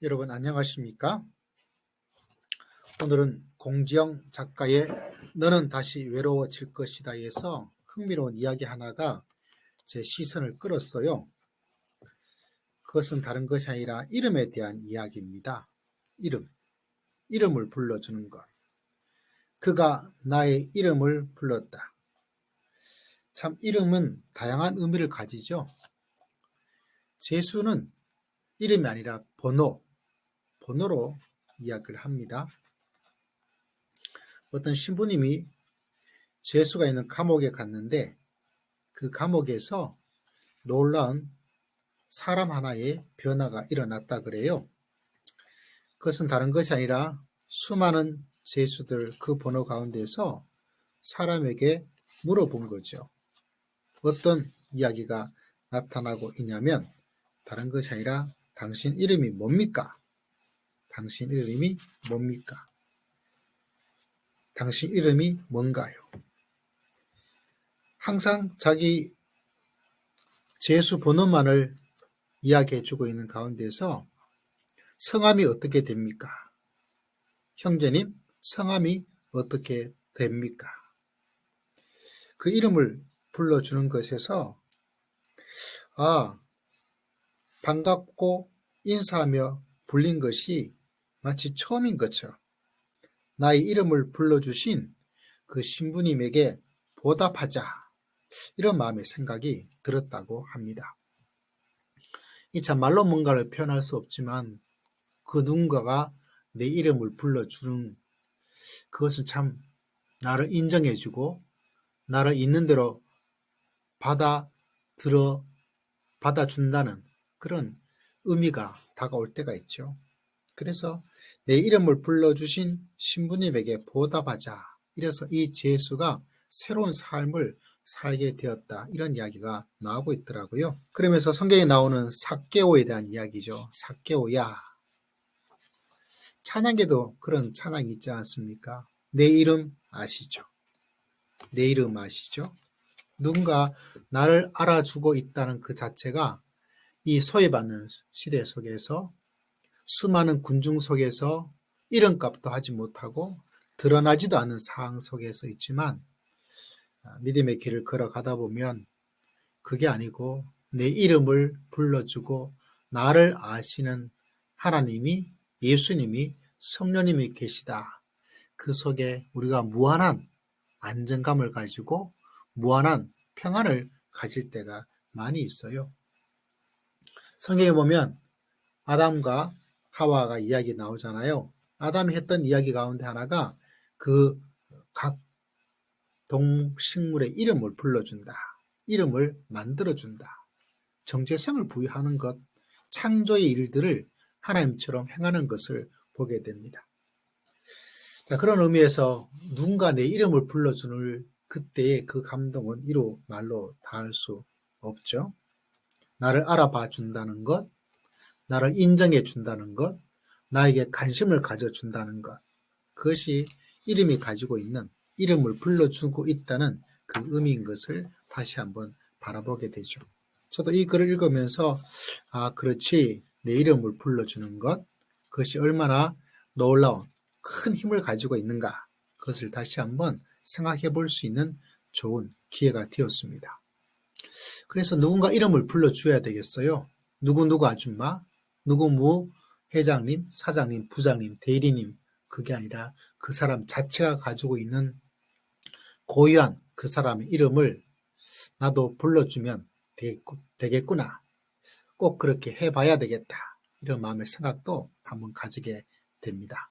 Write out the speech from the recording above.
여러분 안녕하십니까? 오늘은 공지영 작가의 너는 다시 외로워질 것이다에서 흥미로운 이야기 하나가 제 시선을 끌었어요. 그것은 다른 것이 아니라 이름에 대한 이야기입니다. 이름을 불러주는 것. 그가 나의 이름을 불렀다. 참 이름은 다양한 의미를 가지죠. 제수는 이름이 아니라 번호로 이야기를 합니다. 어떤 신부님이 죄수가 있는 감옥에 갔는데 그 감옥에서 놀라운 사람 하나의 변화가 일어났다 그래요. 그것은 다른 것이 아니라 수많은 죄수들 그 번호 가운데서 사람에게 물어본 거죠. 어떤 이야기가 나타나고 있냐면 다른 것이 아니라 당신 이름이 뭡니까? 당신 이름이 뭡니까? 당신 이름이 뭔가요? 항상 자기 죄수 번호만을 이야기해주고 있는 가운데서 성함이 어떻게 됩니까? 형제님, 성함이 어떻게 됩니까? 그 이름을 불러주는 것에서 반갑고 인사하며 불린 것이 마치 처음인 것처럼 나의 이름을 불러주신 그 신부님에게 보답하자 이런 마음의 생각이 들었다고 합니다. 이 참 말로 뭔가를 표현할 수 없지만 그 누군가가 내 이름을 불러주는 그것은 참 나를 인정해주고 나를 있는 대로 받아준다는 그런 의미가 다가올 때가 있죠. 그래서 내 이름을 불러주신 신부님에게 보답하자. 이래서 이 제수가 새로운 삶을 살게 되었다. 이런 이야기가 나오고 있더라고요. 그러면서 성경에 나오는 삭개오에 대한 이야기죠. 삭개오야. 찬양에도 그런 찬양이 있지 않습니까? 내 이름 아시죠? 내 이름 아시죠? 누군가 나를 알아주고 있다는 그 자체가 이 소외받는 시대 속에서 수많은 군중 속에서 이름값도 하지 못하고 드러나지도 않는 상황 속에서 있지만 믿음의 길을 걸어가다 보면 그게 아니고 내 이름을 불러주고 나를 아시는 하나님이 예수님이 성령님이 계시다. 그 속에 우리가 무한한 안정감을 가지고 무한한 평안을 가질 때가 많이 있어요. 성경에 보면 아담과 하와가 이야기 나오잖아요. 아담이 했던 이야기 가운데 하나가 그 각 동식물의 이름을 불러준다. 이름을 만들어준다. 정체성을 부여하는 것, 창조의 일들을 하나님처럼 행하는 것을 보게 됩니다. 자, 그런 의미에서 누군가 내 이름을 불러주는 그때의 그 감동은 이루 말로 다할 수 없죠. 나를 알아봐 준다는 것, 나를 인정해 준다는 것, 나에게 관심을 가져준다는 것, 그것이 이름이 가지고 있는 이름을 불러주고 있다는 그 의미인 것을 다시 한번 바라보게 되죠. 저도 이 글을 읽으면서 그렇지, 내 이름을 불러주는 것, 그것이 얼마나 놀라운 큰 힘을 가지고 있는가, 그것을 다시 한번 생각해 볼 수 있는 좋은 기회가 되었습니다. 그래서 누군가 이름을 불러줘야 되겠어요. 누구누구 아줌마, 누구무 회장님, 사장님, 부장님, 대리님, 그게 아니라 그 사람 자체가 가지고 있는 고유한 그 사람의 이름을 나도 불러주면 되겠구나. 꼭 그렇게 해봐야 되겠다. 이런 마음의 생각도 한번 가지게 됩니다.